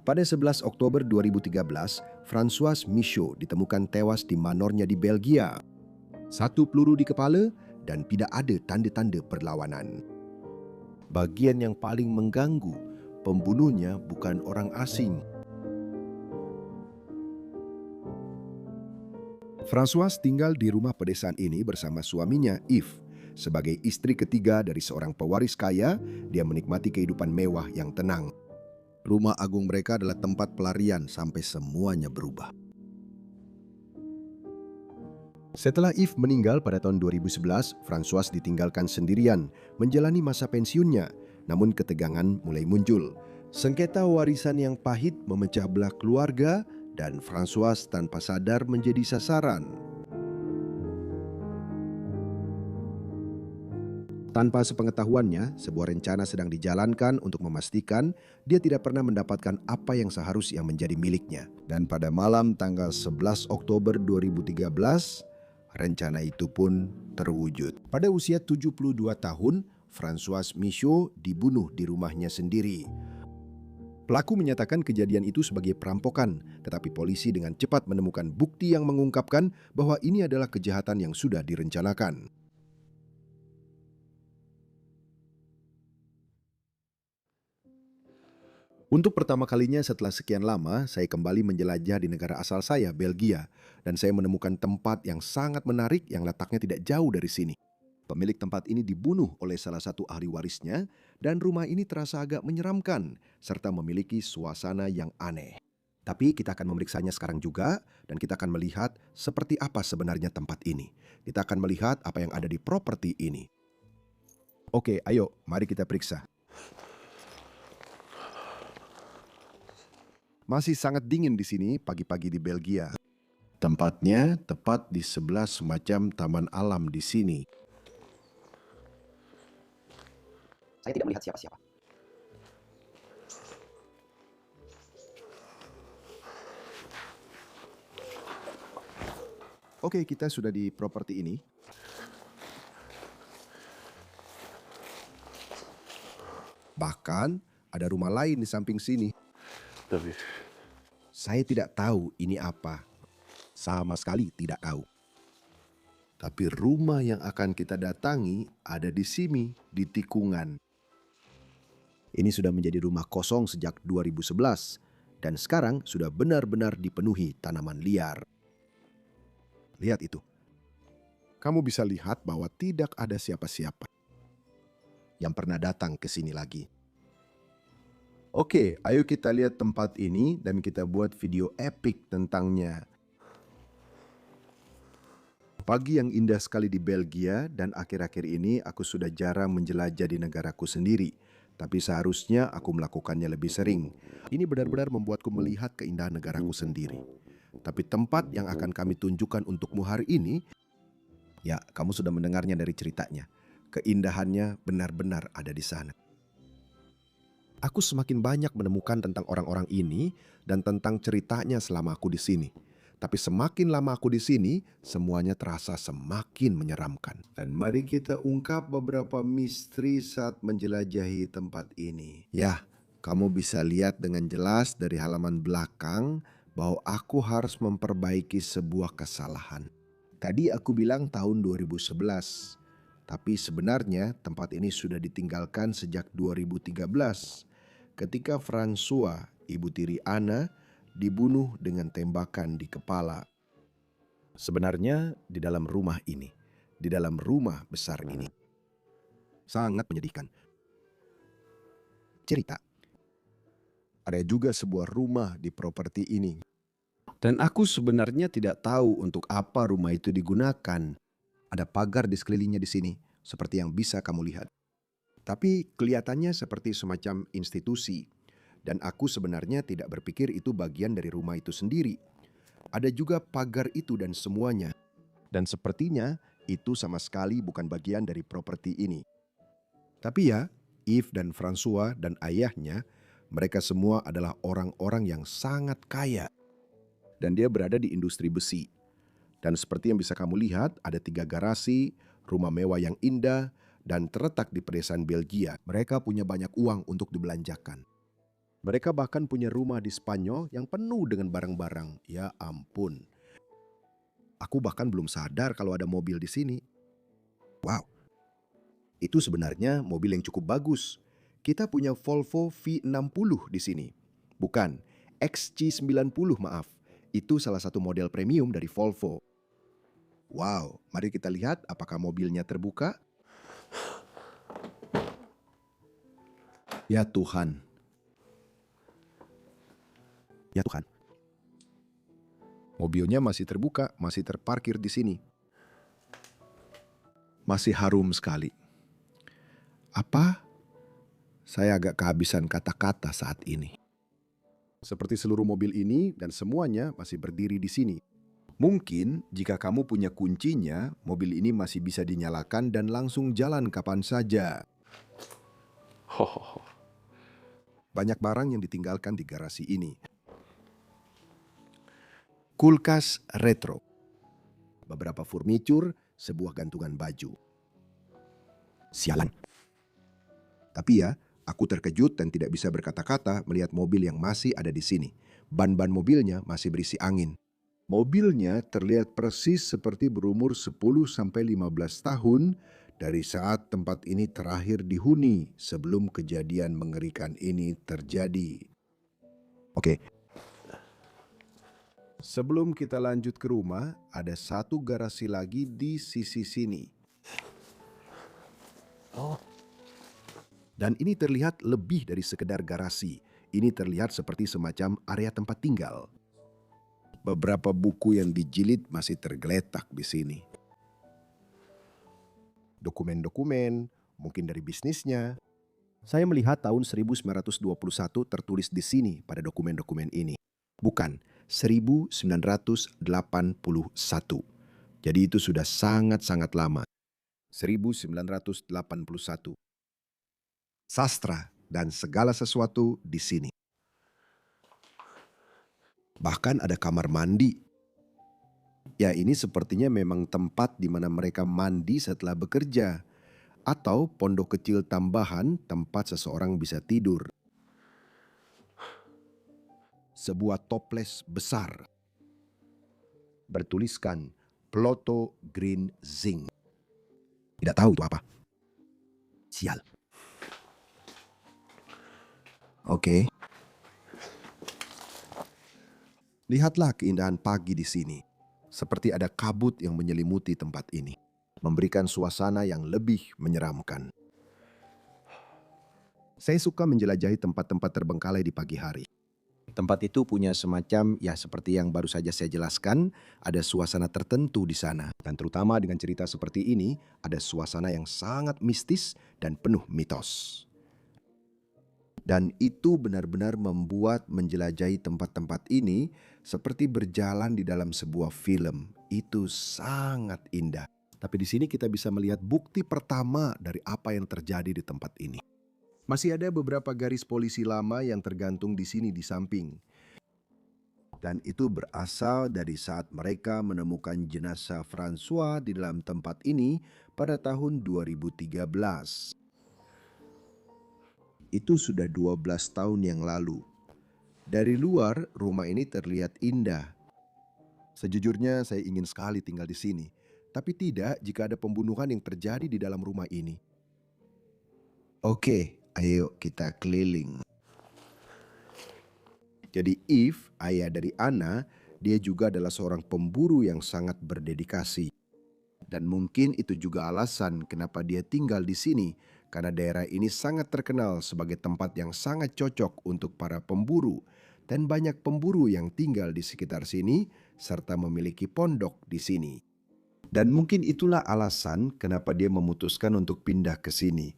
Pada 11 Oktober 2013, François Michaud ditemukan tewas di manornya di Belgia. 1 peluru di kepala dan tidak ada tanda-tanda perlawanan. Bagian yang paling mengganggu, pembunuhnya bukan orang asing. François tinggal di rumah pedesaan ini bersama suaminya, Yves. Sebagai istri ketiga dari seorang pewaris kaya, dia menikmati kehidupan mewah yang tenang. Rumah agung mereka adalah tempat pelarian sampai semuanya berubah. Setelah Yves meninggal pada tahun 2011, François ditinggalkan sendirian, menjalani masa pensiunnya. Namun ketegangan mulai muncul. Sengketa warisan yang pahit memecah belah keluarga, dan François tanpa sadar menjadi sasaran. Tanpa sepengetahuannya, sebuah rencana sedang dijalankan untuk memastikan dia tidak pernah mendapatkan apa yang seharusnya menjadi miliknya. Dan pada malam tanggal 11 Oktober 2013, rencana itu pun terwujud. Pada usia 72 tahun, François Michaud dibunuh di rumahnya sendiri. Pelaku menyatakan kejadian itu sebagai perampokan, tetapi polisi dengan cepat menemukan bukti yang mengungkapkan bahwa ini adalah kejahatan yang sudah direncanakan. Untuk pertama kalinya setelah sekian lama, saya kembali menjelajah di negara asal saya, Belgia, dan saya menemukan tempat yang sangat menarik yang letaknya tidak jauh dari sini. Pemilik tempat ini dibunuh oleh salah satu ahli warisnya, dan rumah ini terasa agak menyeramkan, serta memiliki suasana yang aneh. Tapi kita akan memeriksanya sekarang juga, dan kita akan melihat seperti apa sebenarnya tempat ini. Kita akan melihat apa yang ada di properti ini. Oke, ayo, mari kita periksa. Masih sangat dingin di sini pagi-pagi di Belgia. Tempatnya tepat di sebelah semacam taman alam di sini. Saya tidak melihat siapa-siapa. Oke, kita sudah di properti ini. Bahkan ada rumah lain di samping sini. Tapi Saya tidak tahu ini apa. Sama sekali tidak tahu. Tapi rumah yang akan kita datangi ada di sini, di tikungan. Ini sudah menjadi rumah kosong sejak 2011 dan sekarang sudah benar-benar dipenuhi tanaman liar. Lihat itu. Kamu bisa lihat bahwa tidak ada siapa-siapa yang pernah datang ke sini lagi. Oke, ayo kita lihat tempat ini dan kita buat video epic tentangnya. Pagi yang indah sekali di Belgia, dan akhir-akhir ini aku sudah jarang menjelajah di negaraku sendiri. Tapi seharusnya aku melakukannya lebih sering. Ini benar-benar membuatku melihat keindahan negaraku sendiri. Tapi tempat yang akan kami tunjukkan untukmu hari ini, ya kamu sudah mendengarnya dari ceritanya. Keindahannya benar-benar ada di sana. Aku semakin banyak menemukan tentang orang-orang ini dan tentang ceritanya selama aku di sini. Tapi semakin lama aku di sini, semuanya terasa semakin menyeramkan. Dan mari kita ungkap beberapa misteri saat menjelajahi tempat ini. Ya, kamu bisa lihat dengan jelas dari halaman belakang bahwa aku harus memperbaiki sebuah kesalahan. Tadi aku bilang tahun 2011, tapi sebenarnya tempat ini sudah ditinggalkan sejak 2013. Ketika François, ibu tiri Anna, dibunuh dengan tembakan di kepala. Sebenarnya di dalam rumah ini, di dalam rumah besar ini. Sangat menyedihkan. Cerita. Ada juga sebuah rumah di properti ini. Dan aku sebenarnya tidak tahu untuk apa rumah itu digunakan. Ada pagar di sekelilingnya di sini, seperti yang bisa kamu lihat. Tapi kelihatannya seperti semacam institusi. Dan aku sebenarnya tidak berpikir itu bagian dari rumah itu sendiri. Ada juga pagar itu dan semuanya. Dan sepertinya itu sama sekali bukan bagian dari properti ini. Tapi ya, Yves dan François dan ayahnya, mereka semua adalah orang-orang yang sangat kaya. Dan dia berada di industri besi. Dan seperti yang bisa kamu lihat, ada 3 garasi, rumah mewah yang indah, dan terletak di pedesaan Belgia. Mereka punya banyak uang untuk dibelanjakan. Mereka bahkan punya rumah di Spanyol yang penuh dengan barang-barang. Ya ampun. Aku bahkan belum sadar kalau ada mobil di sini. Wow, itu sebenarnya mobil yang cukup bagus. Kita punya Volvo V60 di sini. Bukan, XC90 maaf. Itu salah satu model premium dari Volvo. Wow, mari kita lihat apakah mobilnya terbuka. Ya Tuhan. Ya Tuhan. Mobilnya masih terbuka, masih terparkir di sini. Masih harum sekali. Apa? Saya agak kehabisan kata-kata saat ini. Seperti seluruh mobil ini dan semuanya masih berdiri di sini. Mungkin jika kamu punya kuncinya, mobil ini masih bisa dinyalakan dan langsung jalan kapan saja. Banyak barang yang ditinggalkan di garasi ini. Kulkas retro. Beberapa furnitur, sebuah gantungan baju. Sialan. Tapi ya, aku terkejut dan tidak bisa berkata-kata melihat mobil yang masih ada di sini. Ban-ban mobilnya masih berisi angin. Mobilnya terlihat persis seperti berumur 10-15 tahun dari saat tempat ini terakhir dihuni sebelum kejadian mengerikan ini terjadi. Oke. Sebelum kita lanjut ke rumah, ada satu garasi lagi di sisi sini. Dan ini terlihat lebih dari sekedar garasi. Ini terlihat seperti semacam area tempat tinggal. Beberapa buku yang dijilid masih tergeletak di sini. Dokumen-dokumen, mungkin dari bisnisnya. Saya melihat tahun 1921 tertulis di sini pada dokumen-dokumen ini. Bukan, 1981. Jadi itu sudah sangat-sangat lama. 1981. Sastra dan segala sesuatu di sini. Bahkan ada kamar mandi. Ya, ini sepertinya memang tempat di mana mereka mandi setelah bekerja. Atau pondok kecil tambahan tempat seseorang bisa tidur. Sebuah toples besar. Bertuliskan Ploto Green Zinc. Tidak tahu itu apa. Sial. Oke. Lihatlah keindahan pagi di sini. Seperti ada kabut yang menyelimuti tempat ini, memberikan suasana yang lebih menyeramkan. Saya suka menjelajahi tempat-tempat terbengkalai di pagi hari. Tempat itu punya semacam, ya seperti yang baru saja saya jelaskan, ada suasana tertentu di sana. Dan terutama dengan cerita seperti ini, ada suasana yang sangat mistis dan penuh mitos. Dan itu benar-benar membuat menjelajahi tempat-tempat ini seperti berjalan di dalam sebuah film. Itu sangat indah. Tapi di sini kita bisa melihat bukti pertama dari apa yang terjadi di tempat ini. Masih ada beberapa garis polisi lama yang tergantung di sini di samping. Dan itu berasal dari saat mereka menemukan jenazah François di dalam tempat ini pada tahun 2013. Itu sudah 12 tahun yang lalu. Dari luar, rumah ini terlihat indah. Sejujurnya saya ingin sekali tinggal di sini. Tapi tidak jika ada pembunuhan yang terjadi di dalam rumah ini. Oke, ayo kita keliling. Jadi Yves, ayah dari Anna, dia juga adalah seorang pemburu yang sangat berdedikasi. Dan mungkin itu juga alasan kenapa dia tinggal di sini. Karena daerah ini sangat terkenal sebagai tempat yang sangat cocok untuk para pemburu. Dan banyak pemburu yang tinggal di sekitar sini serta memiliki pondok di sini. Dan mungkin itulah alasan kenapa dia memutuskan untuk pindah ke sini.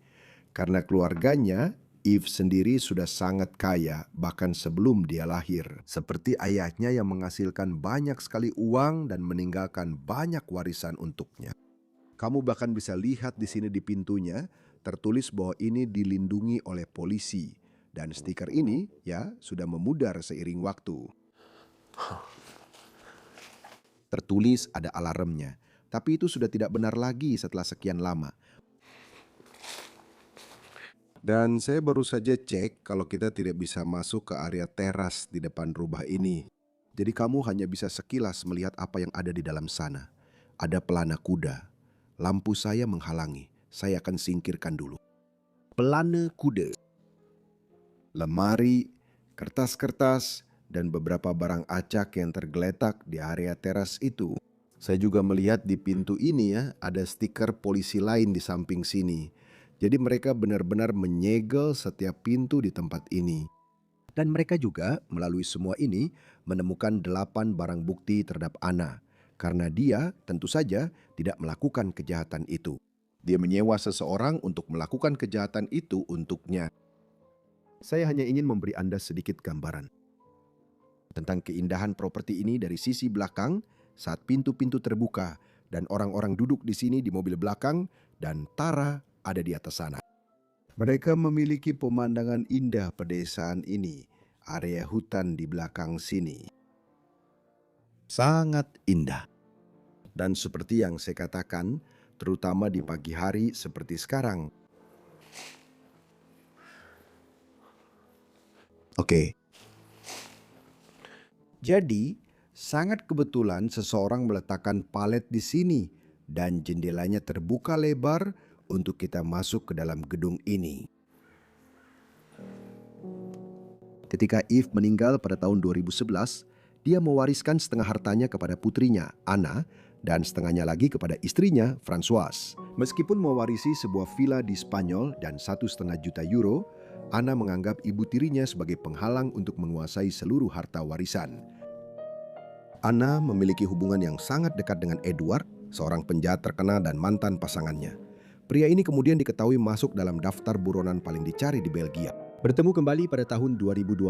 Karena keluarganya, Yves sendiri sudah sangat kaya bahkan sebelum dia lahir. Seperti ayahnya yang menghasilkan banyak sekali uang dan meninggalkan banyak warisan untuknya. Kamu bahkan bisa lihat di sini di pintunya, tertulis bahwa ini dilindungi oleh polisi. Dan stiker ini ya sudah memudar seiring waktu. Tertulis ada alarmnya, tapi itu sudah tidak benar lagi setelah sekian lama. Dan saya baru saja cek kalau kita tidak bisa masuk ke area teras di depan rumah ini. Jadi kamu hanya bisa sekilas melihat apa yang ada di dalam sana. Ada pelana kuda. Lampu saya menghalangi. Saya akan singkirkan dulu. Pelana kuda, lemari, kertas-kertas, dan beberapa barang acak yang tergeletak di area teras itu. Saya juga melihat di pintu ini ya, ada stiker polisi lain di samping sini. Jadi mereka benar-benar menyegel setiap pintu di tempat ini. Dan mereka juga melalui semua ini menemukan 8 barang bukti terhadap Ana. Karena dia tentu saja tidak melakukan kejahatan itu. Dia menyewa seseorang untuk melakukan kejahatan itu untuknya. Saya hanya ingin memberi Anda sedikit gambaran tentang keindahan properti ini dari sisi belakang saat pintu-pintu terbuka dan orang-orang duduk di sini di mobil belakang dan Tara ada di atas sana. Mereka memiliki pemandangan indah pedesaan ini, area hutan di belakang sini. Sangat indah. Dan seperti yang saya katakan, terutama di pagi hari seperti sekarang. Oke. Jadi, sangat kebetulan seseorang meletakkan palet di sini dan jendelanya terbuka lebar untuk kita masuk ke dalam gedung ini. Ketika Eve meninggal pada tahun 2011, dia mewariskan setengah hartanya kepada putrinya, Anna, dan setengahnya lagi kepada istrinya, Françoise. Meskipun mewarisi sebuah villa di Spanyol dan 1,5 juta euro, Anna menganggap ibu tirinya sebagai penghalang untuk menguasai seluruh harta warisan. Anna memiliki hubungan yang sangat dekat dengan Edward, seorang penjahat terkenal dan mantan pasangannya. Pria ini kemudian diketahui masuk dalam daftar buronan paling dicari di Belgia. Bertemu kembali pada tahun 2012,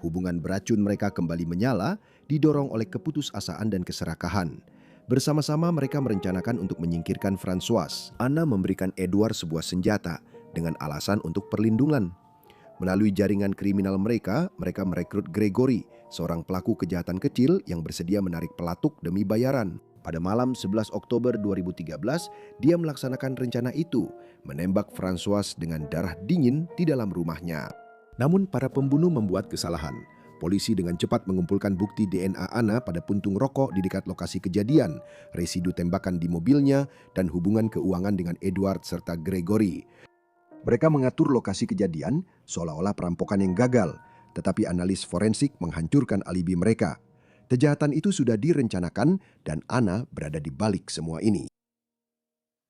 hubungan beracun mereka kembali menyala, didorong oleh keputusasaan dan keserakahan. Bersama-sama mereka merencanakan untuk menyingkirkan Françoise. Anna memberikan Edward sebuah senjata dengan alasan untuk perlindungan. Melalui jaringan kriminal mereka merekrut Gregory, seorang pelaku kejahatan kecil yang bersedia menarik pelatuk demi bayaran. Pada malam 11 Oktober 2013, dia melaksanakan rencana itu, menembak Françoise dengan darah dingin di dalam rumahnya. Namun para pembunuh membuat kesalahan. Polisi dengan cepat mengumpulkan bukti DNA Anna pada puntung rokok di dekat lokasi kejadian, residu tembakan di mobilnya, dan hubungan keuangan dengan Edward serta Gregory. Mereka mengatur lokasi kejadian seolah-olah perampokan yang gagal, tetapi analis forensik menghancurkan alibi mereka. Kejahatan itu sudah direncanakan dan Anna berada di balik semua ini.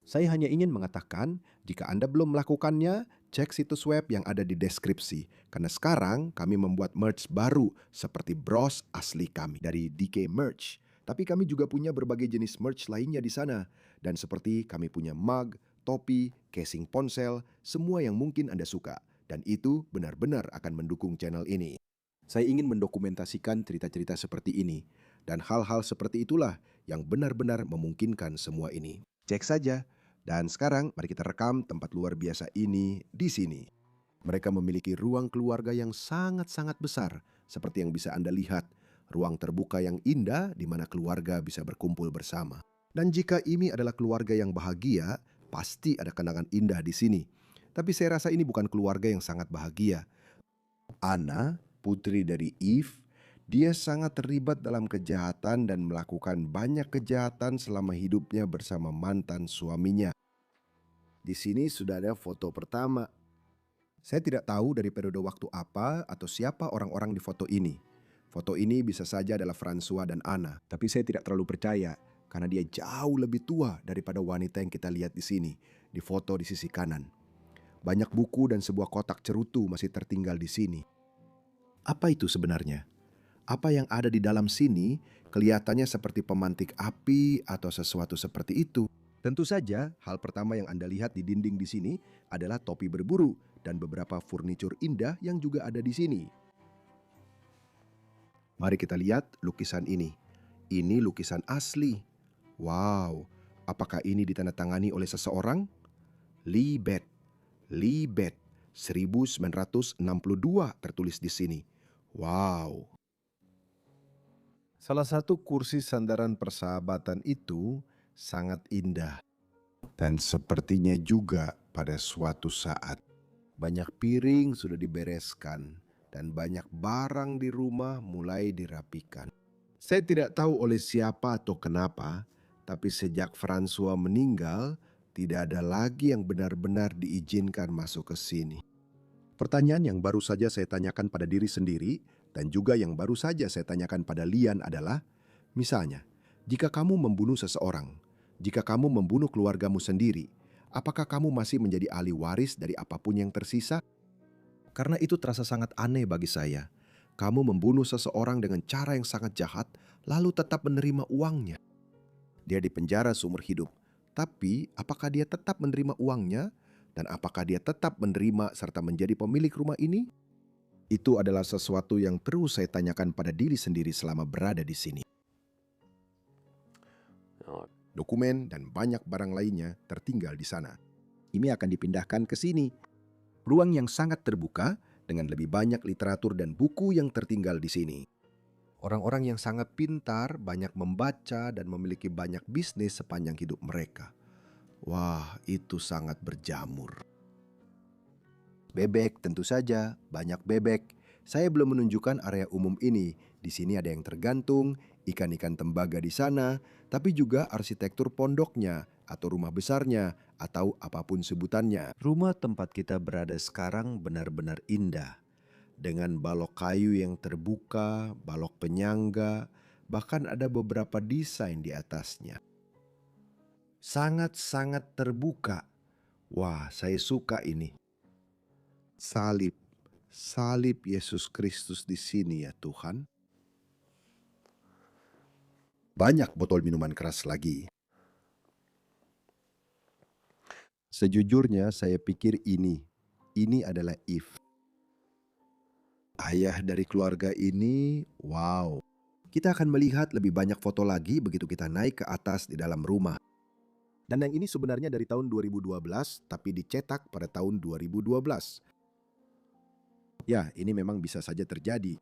Saya hanya ingin mengatakan, jika Anda belum melakukannya, cek situs web yang ada di deskripsi. Karena sekarang kami membuat merch baru seperti bros asli kami dari DK Merch. Tapi kami juga punya berbagai jenis merch lainnya di sana. Dan seperti kami punya mug, topi, casing ponsel, semua yang mungkin Anda suka. Dan itu benar-benar akan mendukung channel ini. Saya ingin mendokumentasikan cerita-cerita seperti ini. Dan hal-hal seperti itulah yang benar-benar memungkinkan semua ini. Cek saja. Dan sekarang mari kita rekam tempat luar biasa ini di sini. Mereka memiliki ruang keluarga yang sangat-sangat besar. Seperti yang bisa Anda lihat. Ruang terbuka yang indah di mana keluarga bisa berkumpul bersama. Dan jika ini adalah keluarga yang bahagia, pasti ada kenangan indah di sini. Tapi saya rasa ini bukan keluarga yang sangat bahagia. Anna, putri dari Eve, dia sangat terlibat dalam kejahatan dan melakukan banyak kejahatan selama hidupnya bersama mantan suaminya. Di sini sudah ada foto pertama. Saya tidak tahu dari periode waktu apa atau siapa orang-orang di foto ini. Foto ini bisa saja adalah François dan Anna, tapi saya tidak terlalu percaya karena dia jauh lebih tua daripada wanita yang kita lihat di sini, di foto di sisi kanan. Banyak buku dan sebuah kotak cerutu masih tertinggal di sini. Apa itu sebenarnya? Apa yang ada di dalam sini kelihatannya seperti pemantik api atau sesuatu seperti itu. Tentu saja, hal pertama yang Anda lihat di dinding di sini adalah topi berburu dan beberapa furnitur indah yang juga ada di sini. Mari kita lihat lukisan ini. Ini lukisan asli. Wow, apakah ini ditandatangani oleh seseorang? Lee Bet. Lee Bet, 1962 tertulis di sini. Wow. Salah satu kursi sandaran persahabatan itu sangat indah. Dan sepertinya juga pada suatu saat Banyak piring sudah dibereskan dan banyak barang di rumah mulai dirapikan. Saya tidak tahu oleh siapa atau kenapa, tapi sejak François meninggal, tidak ada lagi yang benar-benar diizinkan masuk ke sini. Pertanyaan yang baru saja saya tanyakan pada diri sendiri dan juga yang baru saja saya tanyakan pada Lian adalah, misalnya, jika kamu membunuh seseorang, jika kamu membunuh keluargamu sendiri, apakah kamu masih menjadi ahli waris dari apapun yang tersisa? Karena itu terasa sangat aneh bagi saya. Kamu membunuh seseorang dengan cara yang sangat jahat, lalu tetap menerima uangnya. Dia dipenjara seumur hidup. Tapi, apakah dia tetap menerima uangnya? Dan apakah dia tetap menerima serta menjadi pemilik rumah ini? Itu adalah sesuatu yang terus saya tanyakan pada diri sendiri selama berada di sini. Dokumen dan banyak barang lainnya tertinggal di sana. Ini akan dipindahkan ke sini. Ruang yang sangat terbuka dengan lebih banyak literatur dan buku yang tertinggal di sini. Orang-orang yang sangat pintar, banyak membaca dan memiliki banyak bisnis sepanjang hidup mereka. Wah, itu sangat berjamur. Bebek, tentu saja, banyak bebek. Saya belum menunjukkan area umum ini. Di sini ada yang tergantung, ikan-ikan tembaga di sana, tapi juga arsitektur pondoknya, atau rumah besarnya, atau apapun sebutannya. Rumah tempat kita berada sekarang benar-benar indah. Dengan balok kayu yang terbuka, balok penyangga, bahkan ada beberapa desain di atasnya. Sangat-sangat terbuka. Wah, saya suka ini. Salib Yesus Kristus di sini ya Tuhan. Banyak botol minuman keras lagi. Sejujurnya saya pikir ini adalah Eve. Ayah dari keluarga ini, wow. Kita akan melihat lebih banyak foto lagi begitu kita naik ke atas di dalam rumah. Dan yang ini sebenarnya dari tahun 2012, tapi dicetak pada tahun 2012. Ya, ini memang bisa saja terjadi.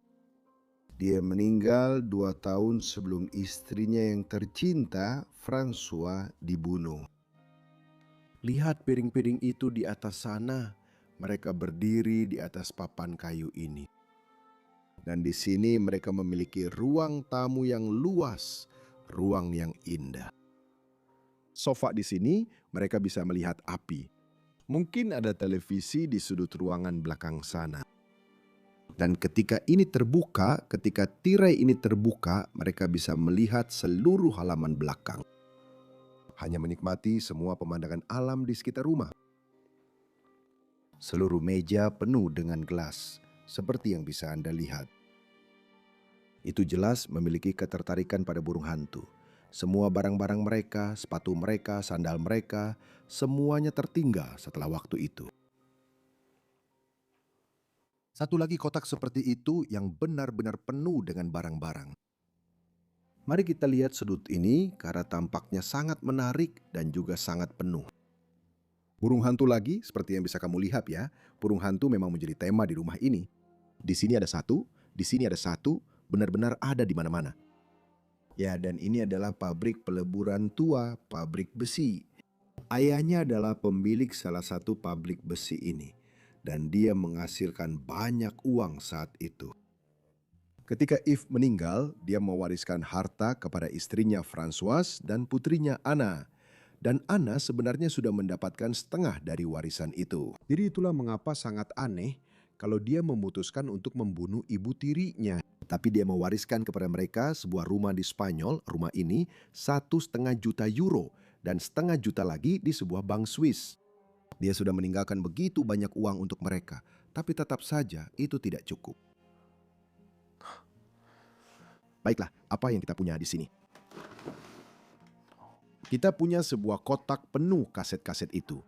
Dia meninggal 2 tahun sebelum istrinya yang tercinta, François, dibunuh. Lihat piring-piring itu di atas sana. Mereka berdiri di atas papan kayu ini. Dan di sini mereka memiliki ruang tamu yang luas, ruang yang indah. Sofa di sini mereka bisa melihat api. Mungkin ada televisi di sudut ruangan belakang sana. Dan ketika ini terbuka, ketika tirai ini terbuka, mereka bisa melihat seluruh halaman belakang. Hanya menikmati semua pemandangan alam di sekitar rumah. Seluruh meja penuh dengan gelas, seperti yang bisa Anda lihat. Itu jelas memiliki ketertarikan pada burung hantu. Semua barang-barang mereka, sepatu mereka, sandal mereka, semuanya tertinggal setelah waktu itu. Satu lagi kotak seperti itu yang benar-benar penuh dengan barang-barang. Mari kita lihat sudut ini karena tampaknya sangat menarik dan juga sangat penuh. Burung hantu lagi, seperti yang bisa kamu lihat ya, burung hantu memang menjadi tema di rumah ini. Di sini ada satu, di sini ada satu, benar-benar ada di mana-mana. Ya, dan ini adalah pabrik peleburan tua, pabrik besi. Ayahnya adalah pemilik salah satu pabrik besi ini. Dan dia menghasilkan banyak uang saat itu. Ketika Yves meninggal, dia mewariskan harta kepada istrinya Françoise dan putrinya Anna. Dan Anna sebenarnya sudah mendapatkan setengah dari warisan itu. Jadi itulah mengapa sangat aneh kalau dia memutuskan untuk membunuh ibu tirinya. Tapi dia mewariskan kepada mereka sebuah rumah di Spanyol, rumah ini 1,5 juta euro dan setengah juta lagi di sebuah bank Swiss. Dia sudah meninggalkan begitu banyak uang untuk mereka, tapi tetap saja itu tidak cukup. Baiklah, apa yang kita punya di sini? Kita punya sebuah kotak penuh kaset-kaset itu.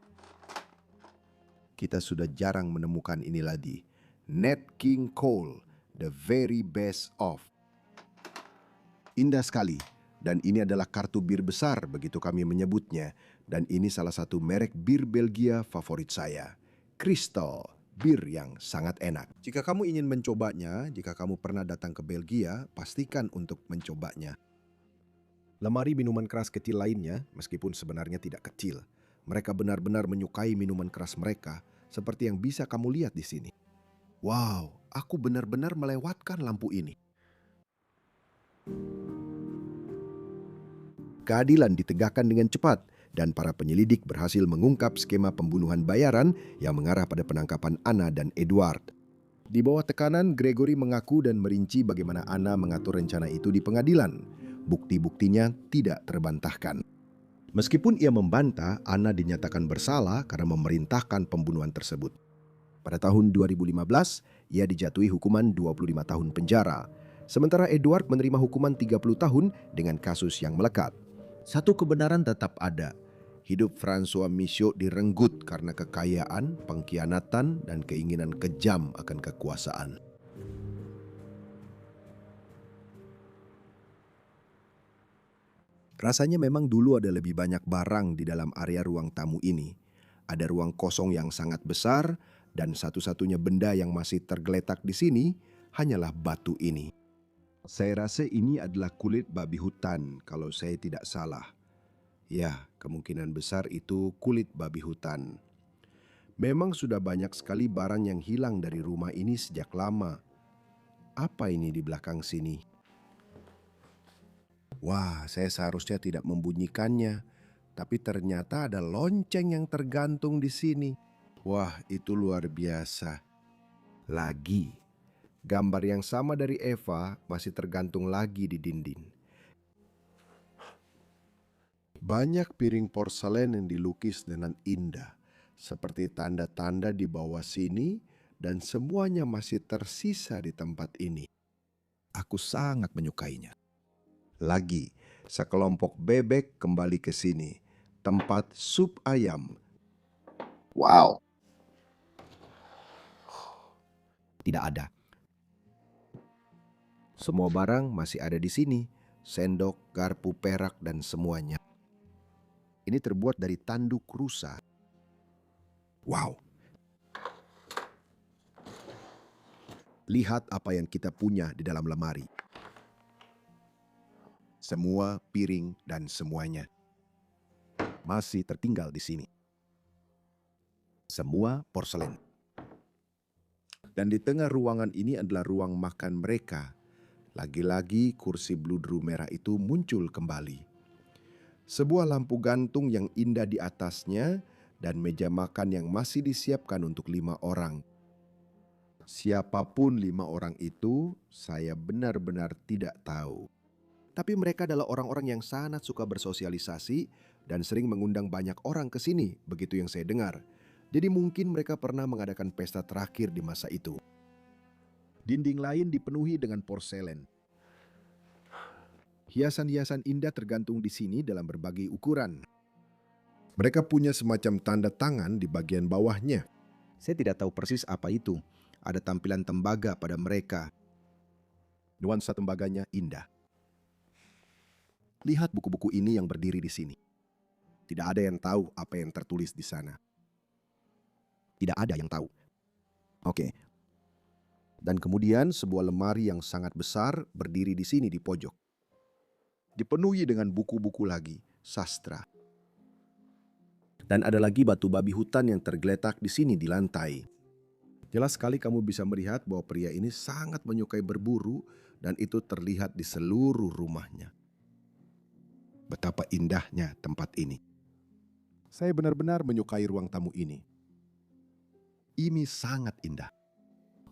Kita sudah jarang menemukan ini lagi. Nat King Cole, The Very Best Of. Indah sekali, dan ini adalah kartu bir besar begitu kami menyebutnya. Dan ini salah satu merek bir Belgia favorit saya. Crystal, bir yang sangat enak. Jika kamu ingin mencobanya, jika kamu pernah datang ke Belgia, pastikan untuk mencobanya. Lemari minuman keras kecil lainnya, meskipun sebenarnya tidak kecil. Mereka benar-benar menyukai minuman keras mereka, seperti yang bisa kamu lihat di sini. Wow, aku benar-benar melewatkan lampu ini. Keadilan ditegakkan dengan cepat dan para penyelidik berhasil mengungkap skema pembunuhan bayaran yang mengarah pada penangkapan Anna dan Edward. Di bawah tekanan, Gregory mengaku dan merinci bagaimana Anna mengatur rencana itu di pengadilan. Bukti-buktinya tidak terbantahkan. Meskipun ia membantah, Anna dinyatakan bersalah karena memerintahkan pembunuhan tersebut. Pada tahun 2015, ia dijatuhi hukuman 25 tahun penjara. Sementara Edward menerima hukuman 30 tahun dengan kasus yang melekat. Satu kebenaran tetap ada. Hidup François Michaud direnggut karena kekayaan, pengkhianatan, dan keinginan kejam akan kekuasaan. Rasanya memang dulu ada lebih banyak barang di dalam area ruang tamu ini. Ada ruang kosong yang sangat besar, dan satu-satunya benda yang masih tergeletak di sini hanyalah batu ini. Saya rasa ini adalah kulit babi hutan kalau saya tidak salah. Ya, kemungkinan besar itu kulit babi hutan. Memang sudah banyak sekali barang yang hilang dari rumah ini sejak lama. Apa ini di belakang sini? Wah, saya seharusnya tidak membunyikannya. Tapi ternyata ada lonceng yang tergantung di sini. Wah, itu luar biasa. Lagi, gambar yang sama dari Eva masih tergantung lagi di dinding. Banyak piring porselen yang dilukis dengan indah, seperti tanda-tanda di bawah sini, dan semuanya masih tersisa di tempat ini. Aku sangat menyukainya. Lagi, sekelompok bebek kembali ke sini, tempat sup ayam. Wow. Tidak ada. Semua barang masih ada di sini, sendok, garpu perak, dan semuanya. Ini terbuat dari tanduk rusa. Wow. Lihat apa yang kita punya di dalam lemari. Semua piring dan semuanya masih tertinggal di sini. Semua porselen. Dan di tengah ruangan ini adalah ruang makan mereka. Lagi-lagi kursi bludru merah itu muncul kembali. Sebuah lampu gantung yang indah di atasnya dan meja makan yang masih disiapkan untuk 5 orang. Siapapun 5 orang itu, saya benar-benar tidak tahu. Tapi mereka adalah orang-orang yang sangat suka bersosialisasi dan sering mengundang banyak orang ke sini, begitu yang saya dengar. Jadi mungkin mereka pernah mengadakan pesta terakhir di masa itu. Dinding lain dipenuhi dengan porselen. Hiasan-hiasan indah tergantung di sini dalam berbagai ukuran. Mereka punya semacam tanda tangan di bagian bawahnya. Saya tidak tahu persis apa itu. Ada tampilan tembaga pada mereka. Nuansa tembaganya indah. Lihat buku-buku ini yang berdiri di sini. Tidak ada yang tahu apa yang tertulis di sana. Tidak ada yang tahu. Oke. Dan kemudian sebuah lemari yang sangat besar berdiri di sini di pojok. Dipenuhi dengan buku-buku lagi, sastra. Dan ada lagi batu babi hutan yang tergeletak di sini di lantai. Jelas sekali kamu bisa melihat bahwa pria ini sangat menyukai berburu dan itu terlihat di seluruh rumahnya. Betapa indahnya tempat ini. Saya benar-benar menyukai ruang tamu ini. Ini sangat indah.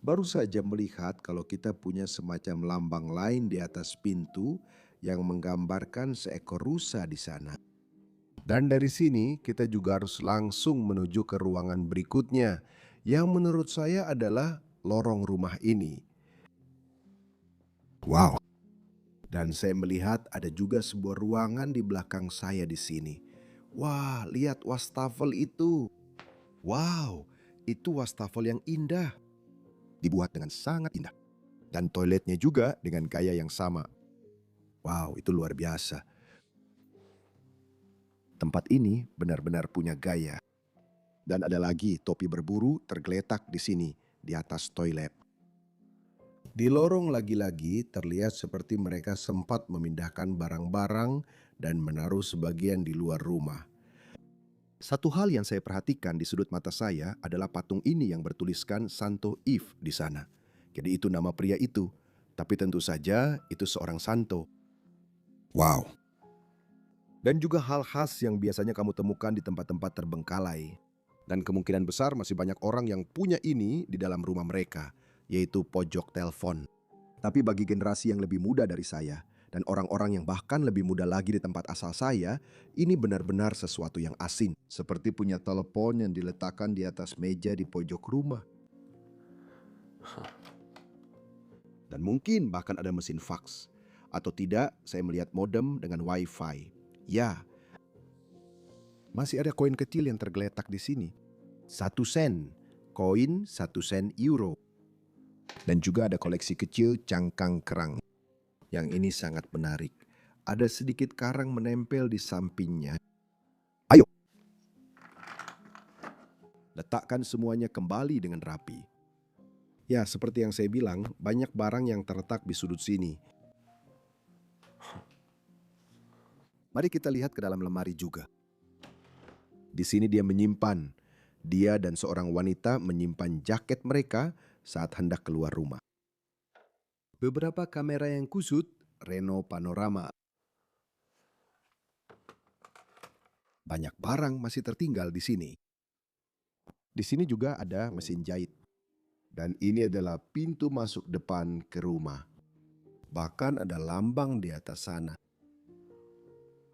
Baru saja melihat kalau kita punya semacam lambang lain di atas pintu yang menggambarkan seekor rusa di sana. Dan dari sini kita juga harus langsung menuju ke ruangan berikutnya yang menurut saya adalah lorong rumah ini. Wow. Dan saya melihat ada juga sebuah ruangan di belakang saya di sini. Wah, lihat wastafel itu. Wow, itu wastafel yang indah. Dibuat dengan sangat indah. Dan toiletnya juga dengan gaya yang sama. Wow, itu luar biasa. Tempat ini benar-benar punya gaya. Dan ada lagi topi berburu tergeletak di sini, di atas toilet. Di lorong lagi-lagi terlihat seperti mereka sempat memindahkan barang-barang dan menaruh sebagian di luar rumah. Satu hal yang saya perhatikan di sudut mata saya adalah patung ini yang bertuliskan Santo Yves di sana. Jadi itu nama pria itu. Tapi tentu saja itu seorang santo. Wow. Dan juga hal khas yang biasanya kamu temukan di tempat-tempat terbengkalai. Dan kemungkinan besar masih banyak orang yang punya ini di dalam rumah mereka, yaitu pojok telepon. Tapi bagi generasi yang lebih muda dari saya, dan orang-orang yang bahkan lebih muda lagi di tempat asal saya, ini benar-benar sesuatu yang asing. Seperti punya telepon yang diletakkan di atas meja di pojok rumah. Dan mungkin bahkan ada mesin fax. Atau tidak, saya melihat modem dengan wifi. Ya, masih ada koin kecil yang tergeletak di sini. 1 sen, koin 1 sen euro. Dan juga ada koleksi kecil cangkang kerang. Yang ini sangat menarik. Ada sedikit karang menempel di sampingnya. Ayo, letakkan semuanya kembali dengan rapi. Ya, seperti yang saya bilang, banyak barang yang terletak di sudut sini. Mari kita lihat ke dalam lemari juga. Di sini dia menyimpan. Dia dan seorang wanita menyimpan jaket mereka saat hendak keluar rumah. Beberapa kamera yang kusut, Reno Panorama. Banyak barang masih tertinggal di sini. Di sini juga ada mesin jahit. Dan ini adalah pintu masuk depan ke rumah. Bahkan ada lambang di atas sana.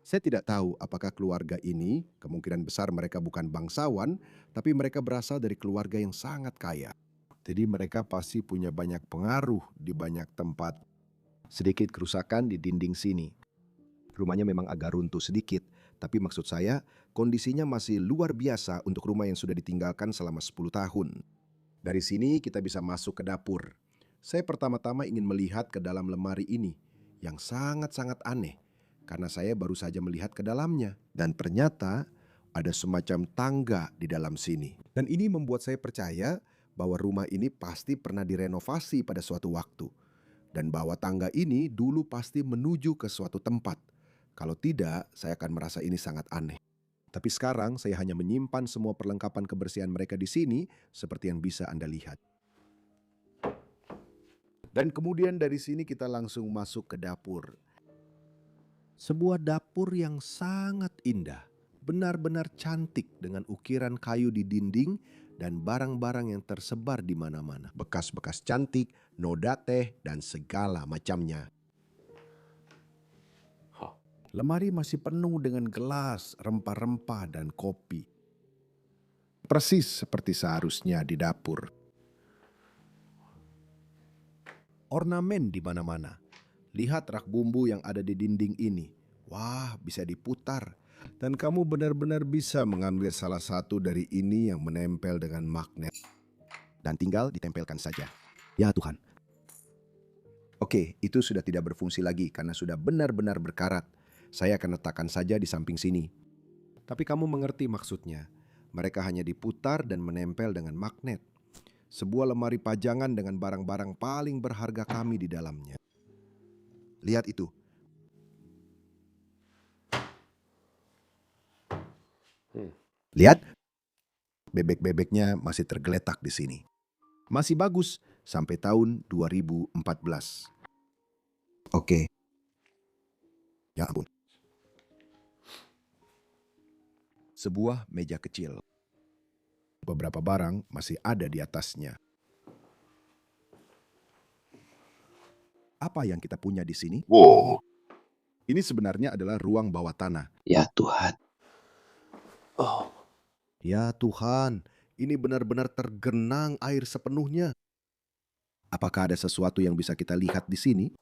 Saya tidak tahu apakah keluarga ini, kemungkinan besar mereka bukan bangsawan, tapi mereka berasal dari keluarga yang sangat kaya. Jadi mereka pasti punya banyak pengaruh di banyak tempat. Sedikit kerusakan di dinding sini. Rumahnya memang agak runtuh sedikit, tapi maksud saya kondisinya masih luar biasa untuk rumah yang sudah ditinggalkan selama 10 tahun. Dari sini kita bisa masuk ke dapur. Saya pertama-tama ingin melihat ke dalam lemari ini yang sangat-sangat aneh. Karena saya baru saja melihat ke dalamnya. Dan ternyata ada semacam tangga di dalam sini. Dan ini membuat saya percaya bahwa rumah ini pasti pernah direnovasi pada suatu waktu. Dan bahwa tangga ini dulu pasti menuju ke suatu tempat. Kalau tidak, saya akan merasa ini sangat aneh. Tapi sekarang saya hanya menyimpan semua perlengkapan kebersihan mereka di sini seperti yang bisa Anda lihat. Dan kemudian dari sini kita langsung masuk ke dapur. Sebuah dapur yang sangat indah, benar-benar cantik dengan ukiran kayu di dinding dan barang-barang yang tersebar di mana-mana. Bekas-bekas cantik, noda teh, dan segala macamnya. Lemari masih penuh dengan gelas, rempah-rempah, dan kopi. Persis seperti seharusnya di dapur. Ornamen di mana-mana. Lihat rak bumbu yang ada di dinding ini. Wah, bisa diputar. Dan kamu benar-benar bisa mengambil salah satu dari ini yang menempel dengan magnet. Dan tinggal ditempelkan saja. Ya Tuhan. Oke, itu sudah tidak berfungsi lagi karena sudah benar-benar berkarat. Saya akan letakkan saja di samping sini. Tapi kamu mengerti maksudnya. Mereka hanya diputar dan menempel dengan magnet. Sebuah lemari pajangan dengan barang-barang paling berharga kami di dalamnya. Lihat itu. Lihat. Bebek-bebeknya masih tergeletak di sini. Masih bagus sampai tahun 2014. Oke. Ya ampun. Sebuah meja kecil. Beberapa barang masih ada di atasnya. Apa yang kita punya di sini? Wow. Ini sebenarnya adalah ruang bawah tanah. Ya Tuhan. Ya Tuhan, ini benar-benar tergenang air sepenuhnya. Apakah ada sesuatu yang bisa kita lihat di sini?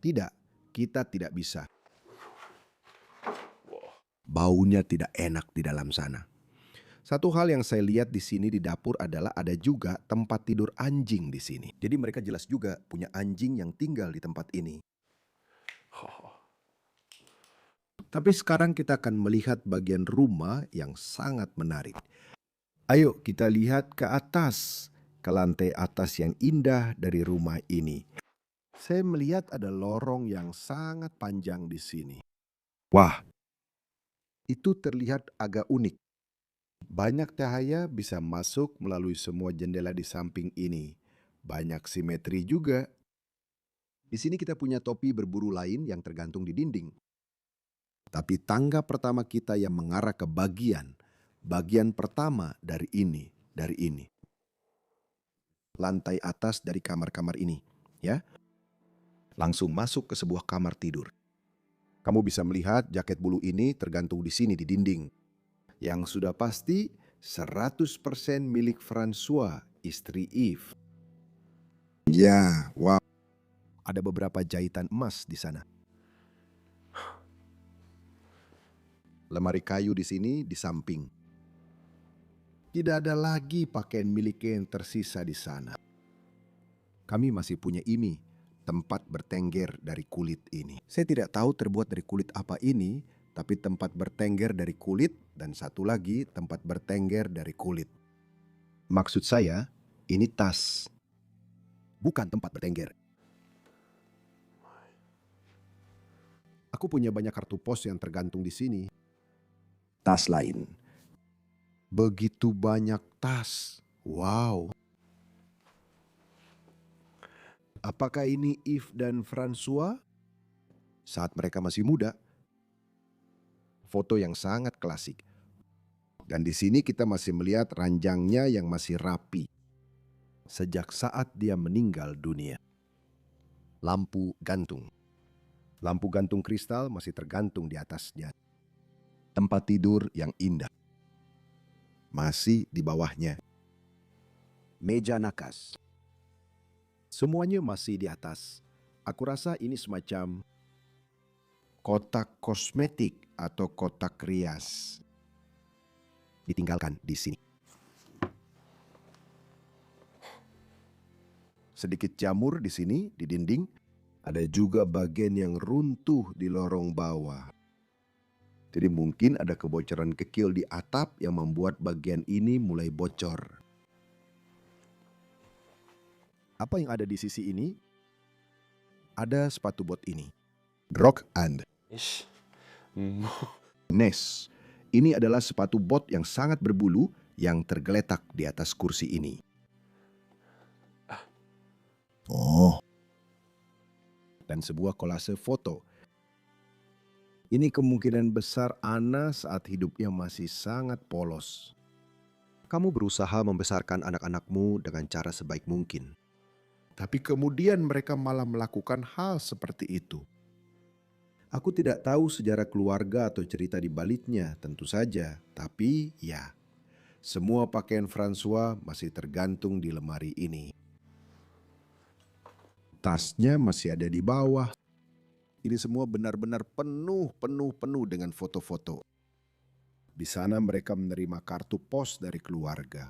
Tidak, kita tidak bisa. Baunya tidak enak di dalam sana. Satu hal yang saya lihat di sini di dapur adalah ada juga tempat tidur anjing di sini. Jadi mereka jelas juga punya anjing yang tinggal di tempat ini. Tapi sekarang kita akan melihat bagian rumah yang sangat menarik. Ayo kita lihat ke atas, ke lantai atas yang indah dari rumah ini. Saya melihat ada lorong yang sangat panjang di sini. Wah, Itu terlihat agak unik. Banyak cahaya bisa masuk melalui semua jendela di samping ini. Banyak simetri juga. Di sini kita punya topi berburu lain yang tergantung di dinding. Tapi tangga pertama kita yang mengarah ke bagian pertama dari ini. Lantai atas dari kamar-kamar ini, ya. Langsung masuk ke sebuah kamar tidur. Kamu bisa melihat jaket bulu ini tergantung di sini di dinding. Yang sudah pasti 100% milik François, istri Yves. Ya, wow. Ada beberapa jahitan emas di sana. Lemari kayu di sini di samping. Tidak ada lagi pakaian miliknya yang tersisa di sana. Kami masih punya ini, tempat bertengger dari kulit ini. Saya tidak tahu terbuat dari kulit apa ini, tapi tempat bertengger dari kulit dan satu lagi tempat bertengger dari kulit. Maksud saya, ini tas, bukan tempat bertengger. Aku punya banyak kartu pos yang tergantung di sini. Tas lain. Begitu banyak tas. Wow. Apakah ini Yves dan François? Saat mereka masih muda. Foto yang sangat klasik. Dan di sini kita masih melihat ranjangnya yang masih rapi. Sejak saat dia meninggal dunia. Lampu gantung. Lampu gantung kristal masih tergantung di atasnya. Tempat tidur yang indah. Masih di bawahnya. Meja nakas. Semuanya masih di atas. Aku rasa ini semacam kotak kosmetik atau kotak rias. Ditinggalkan di sini. Sedikit jamur di sini, di dinding. Ada juga bagian yang runtuh di lorong bawah. Jadi mungkin ada kebocoran kecil di atap yang membuat bagian ini mulai bocor. Apa yang ada di sisi ini? Ada sepatu bot ini. Rock and Ness. Ini adalah sepatu bot yang sangat berbulu yang tergeletak di atas kursi ini. Oh. Dan sebuah kolase foto. Ini kemungkinan besar Anna saat hidupnya masih sangat polos. Kamu berusaha membesarkan anak-anakmu dengan cara sebaik mungkin. Tapi kemudian mereka malah melakukan hal seperti itu. Aku tidak tahu sejarah keluarga atau cerita di baliknya, tentu saja. Tapi ya, semua pakaian François masih tergantung di lemari ini. Tasnya masih ada di bawah. Ini semua benar-benar penuh dengan foto-foto. Di sana mereka menerima kartu pos dari keluarga.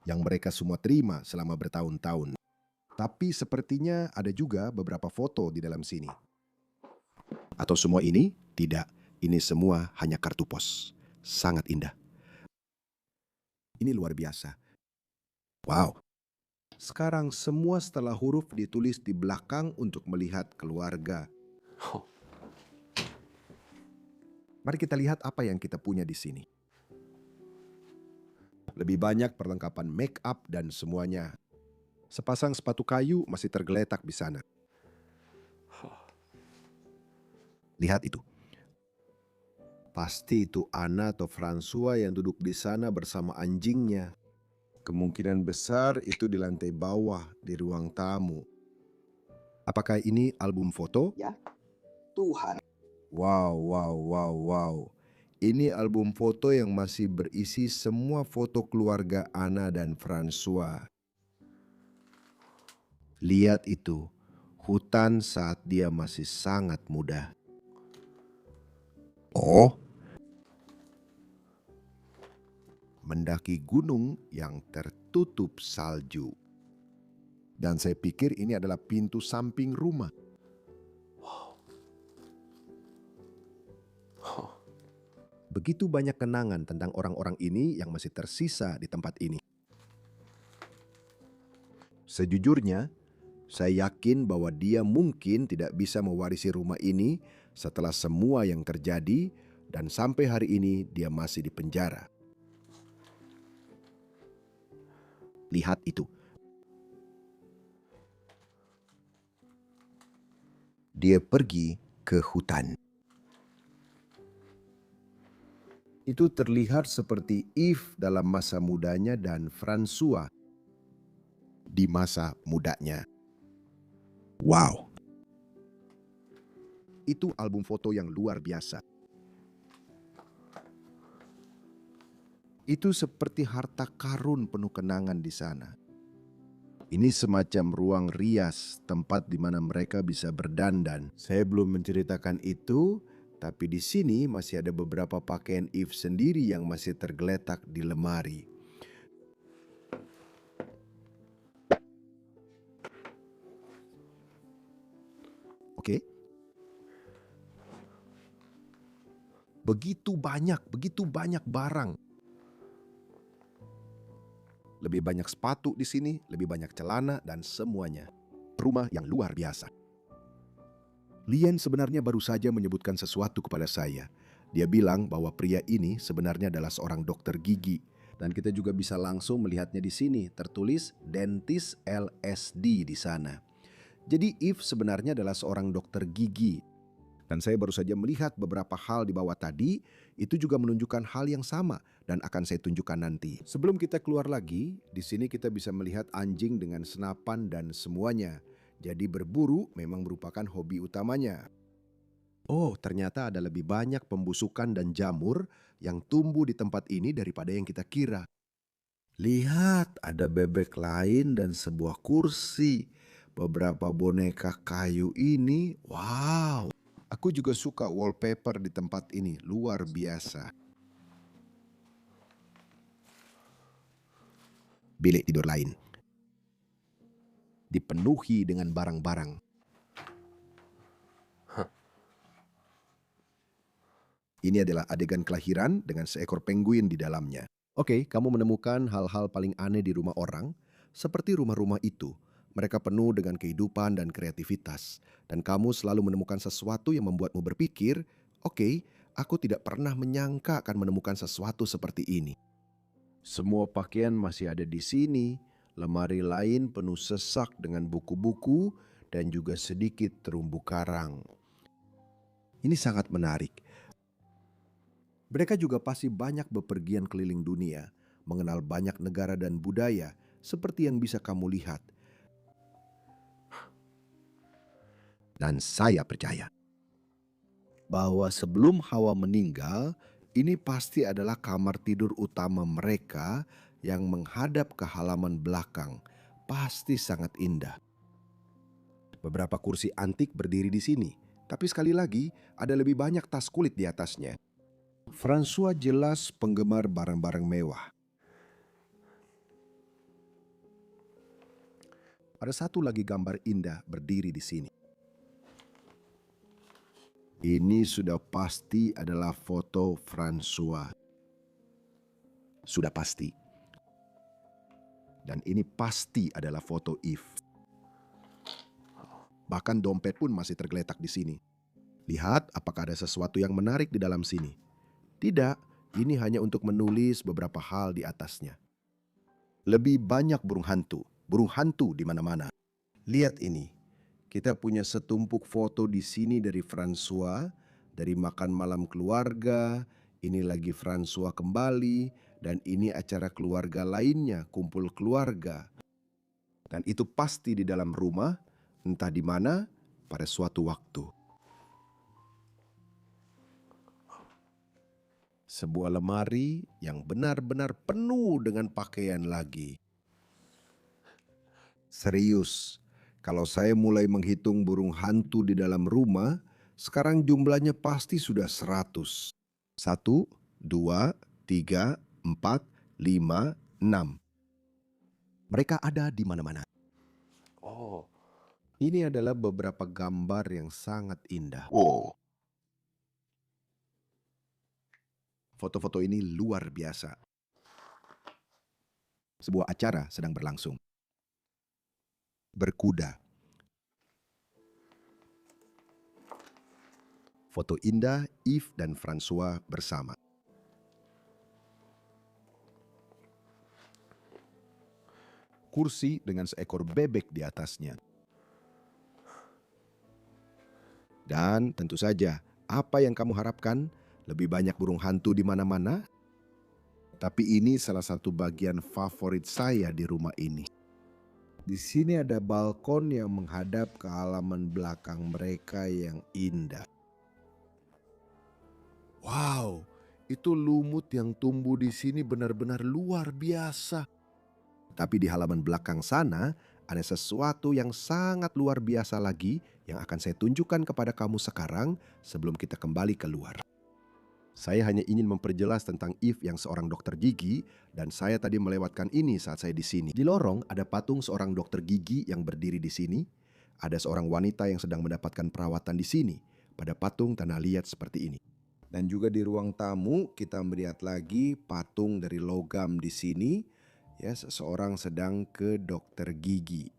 Yang mereka semua terima selama bertahun-tahun. Tapi sepertinya ada juga beberapa foto di dalam sini. Atau semua ini? Tidak. Ini semua hanya kartu pos. Sangat indah. Ini luar biasa. Wow. Sekarang semua setelah huruf ditulis di belakang untuk melihat keluarga. Mari kita lihat apa yang kita punya di sini. Lebih banyak perlengkapan make up dan semuanya. Sepasang sepatu kayu masih tergeletak di sana. Lihat itu. Pasti itu Anna atau François yang duduk di sana bersama anjingnya. Kemungkinan besar itu di lantai bawah di ruang tamu. Apakah ini album foto? Ya, Tuhan. Wow. Ini album foto yang masih berisi semua foto keluarga Anna dan François. Lihat itu, hutan saat dia masih sangat muda. Oh, mendaki gunung yang tertutup salju. Dan saya pikir ini adalah pintu samping rumah. Begitu banyak kenangan tentang orang-orang ini yang masih tersisa di tempat ini. Sejujurnya, saya yakin bahwa dia mungkin tidak bisa mewarisi rumah ini setelah semua yang terjadi Dan sampai hari ini dia masih di penjara. Lihat itu. Dia pergi ke hutan. Itu terlihat seperti Yves dalam masa mudanya dan François di masa mudanya. Wow. Itu album foto yang luar biasa. Itu seperti harta karun penuh kenangan di sana. Ini semacam ruang rias, tempat di mana mereka bisa berdandan. Saya belum menceritakan itu, tapi di sini masih ada beberapa pakaian Yves sendiri yang masih tergeletak di lemari. Oke. Begitu banyak barang. Lebih banyak sepatu di sini, lebih banyak celana, dan semuanya. Rumah yang luar biasa. Lien sebenarnya baru saja menyebutkan sesuatu kepada saya. Dia bilang bahwa pria ini sebenarnya adalah seorang dokter gigi. Dan kita juga bisa langsung melihatnya di sini, tertulis Dentist LSD di sana. Jadi Yves sebenarnya adalah seorang dokter gigi. Dan saya baru saja melihat beberapa hal di bawah tadi, itu juga menunjukkan hal yang sama dan akan saya tunjukkan nanti. Sebelum kita keluar lagi, di sini kita bisa melihat anjing dengan senapan dan semuanya. Jadi berburu memang merupakan hobi utamanya. Oh, ternyata ada lebih banyak pembusukan dan jamur yang tumbuh di tempat ini daripada yang kita kira. Lihat, ada bebek lain dan sebuah kursi. Beberapa boneka kayu ini, wow. Aku juga suka wallpaper di tempat ini, luar biasa. Bilik tidur lain dipenuhi dengan barang-barang. Ini adalah adegan kelahiran dengan seekor penguin di dalamnya. Oke, kamu menemukan hal-hal paling aneh di rumah orang, seperti rumah-rumah itu. Mereka penuh dengan kehidupan dan kreativitas. Dan kamu selalu menemukan sesuatu yang membuatmu berpikir, oke, aku tidak pernah menyangka akan menemukan sesuatu seperti ini. Semua pakaian masih ada di sini. Lemari lain penuh sesak dengan buku-buku dan juga sedikit terumbu karang. Ini sangat menarik. Mereka juga pasti banyak bepergian keliling dunia, mengenal banyak negara dan budaya, seperti yang bisa kamu lihat. Dan saya percaya bahwa sebelum Hawa meninggal, ini pasti adalah kamar tidur utama mereka yang menghadap ke halaman belakang. Pasti sangat indah. Beberapa kursi antik berdiri di sini, tapi sekali lagi ada lebih banyak tas kulit di atasnya. François jelas penggemar barang-barang mewah. Ada satu lagi gambar indah berdiri di sini. Ini sudah pasti adalah foto François. Sudah pasti. Dan ini pasti adalah foto Yves. Bahkan dompet pun masih tergeletak di sini. Lihat apakah ada sesuatu yang menarik di dalam sini. Tidak, ini hanya untuk menulis beberapa hal di atasnya. Lebih banyak burung hantu di mana-mana. Lihat ini. Kita punya setumpuk foto di sini dari François, dari makan malam keluarga, ini lagi François kembali, dan ini acara keluarga lainnya, kumpul keluarga. Dan itu pasti di dalam rumah, entah di mana, pada suatu waktu. Sebuah lemari yang benar-benar penuh dengan pakaian lagi. Serius. Kalau saya mulai menghitung burung hantu di dalam rumah, sekarang jumlahnya pasti sudah 100. 1, 2, 3, 4, 5, 6. Mereka ada di mana-mana. Oh, Ini adalah beberapa gambar yang sangat indah. wow. Foto-foto ini luar biasa. Sebuah acara sedang berlangsung. Berkuda. Foto indah Yves dan Francois bersama. Kursi dengan seekor bebek di atasnya. Dan tentu saja, apa yang kamu harapkan? Lebih banyak burung hantu di mana-mana? Tapi ini salah satu bagian favorit saya di rumah ini. Di sini ada balkon yang menghadap ke halaman belakang mereka yang indah. Wow, itu lumut yang tumbuh di sini benar-benar luar biasa. Tapi di halaman belakang sana ada sesuatu yang sangat luar biasa lagi yang akan saya tunjukkan kepada kamu sekarang sebelum kita kembali keluar. Saya hanya ingin memperjelas tentang Yves yang seorang dokter gigi dan saya tadi melewatkan ini saat saya di sini. Di lorong ada patung seorang dokter gigi yang berdiri di sini. Ada seorang wanita yang sedang mendapatkan perawatan di sini pada patung tanah liat seperti ini. Dan juga di ruang tamu kita melihat lagi patung dari logam di sini. Ya, seseorang sedang ke dokter gigi.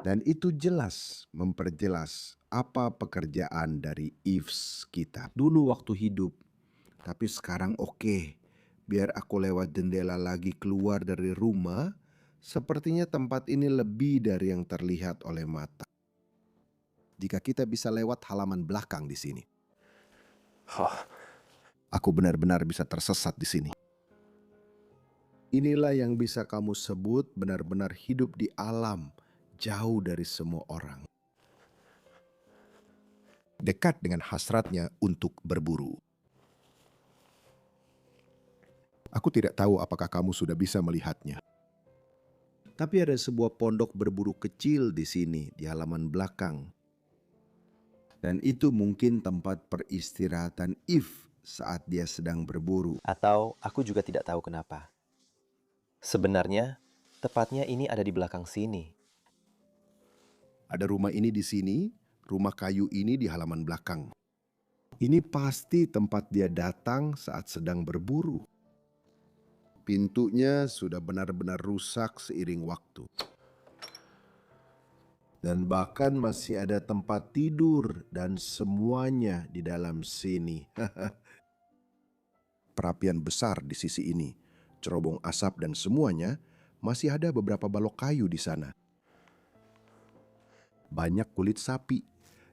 Dan itu jelas memperjelas apa pekerjaan dari Yves kita. Dulu waktu hidup. Tapi sekarang oke, biar aku lewat jendela lagi keluar dari rumah, sepertinya tempat ini lebih dari yang terlihat oleh mata. Jika kita bisa lewat halaman belakang di sini, aku benar-benar bisa tersesat di sini. Inilah yang bisa kamu sebut benar-benar hidup di alam, jauh dari semua orang. Dekat dengan hasratnya untuk berburu. Aku tidak tahu apakah kamu sudah bisa melihatnya. Tapi ada sebuah pondok berburu kecil di sini, di halaman belakang. Dan itu mungkin tempat peristirahatan Yves saat dia sedang berburu. Atau aku juga tidak tahu kenapa. Sebenarnya, tepatnya ini ada di belakang sini. Ada rumah ini di sini, rumah kayu ini di halaman belakang. Ini pasti tempat dia datang saat sedang berburu. Pintunya sudah benar-benar rusak seiring waktu. Dan bahkan masih ada tempat tidur dan semuanya di dalam sini. Perapian besar di sisi ini, cerobong asap dan semuanya, masih ada beberapa balok kayu di sana. Banyak kulit sapi.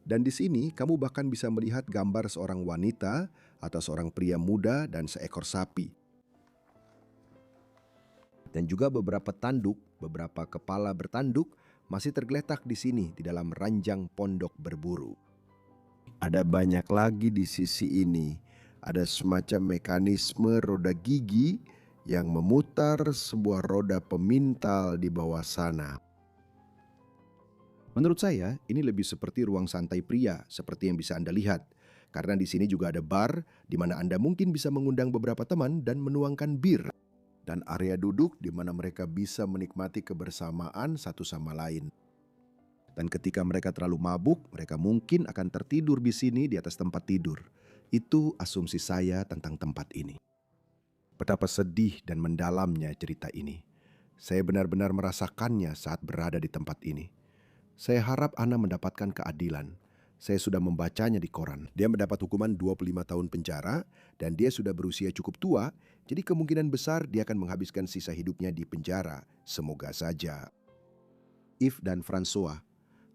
Dan di sini kamu bahkan bisa melihat gambar seorang wanita atau seorang pria muda dan seekor sapi. Dan juga beberapa tanduk, beberapa kepala bertanduk masih tergeletak di sini di dalam ranjang pondok berburu. Ada banyak lagi di sisi ini. Ada semacam mekanisme roda gigi yang memutar sebuah roda pemintal di bawah sana. Menurut saya, ini lebih seperti ruang santai pria, seperti yang bisa Anda lihat. Karena di sini juga ada bar, di mana Anda mungkin bisa mengundang beberapa teman dan menuangkan bir. Dan area duduk di mana mereka bisa menikmati kebersamaan satu sama lain. Dan ketika mereka terlalu mabuk, mereka mungkin akan tertidur di sini di atas tempat tidur. Itu asumsi saya tentang tempat ini. Betapa sedih dan mendalamnya cerita ini. Saya benar-benar merasakannya saat berada di tempat ini. Saya harap Ana mendapatkan keadilan. Saya sudah membacanya di koran. Dia mendapat hukuman 25 tahun penjara dan dia sudah berusia cukup tua, jadi kemungkinan besar dia akan menghabiskan sisa hidupnya di penjara. Semoga saja. Yves dan Francois,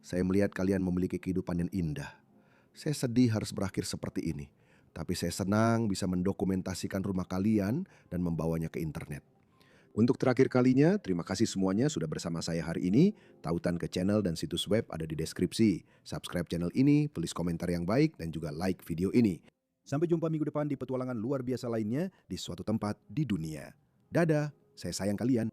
saya melihat kalian memiliki kehidupan yang indah. Saya sedih harus berakhir seperti ini, tapi saya senang bisa mendokumentasikan rumah kalian dan membawanya ke internet. Untuk terakhir kalinya, terima kasih semuanya sudah bersama saya hari ini. Tautan ke channel dan situs web ada di deskripsi. Subscribe channel ini, tulis komentar yang baik, dan juga like video ini. Sampai jumpa minggu depan di petualangan luar biasa lainnya di suatu tempat di dunia. Dadah, saya sayang kalian.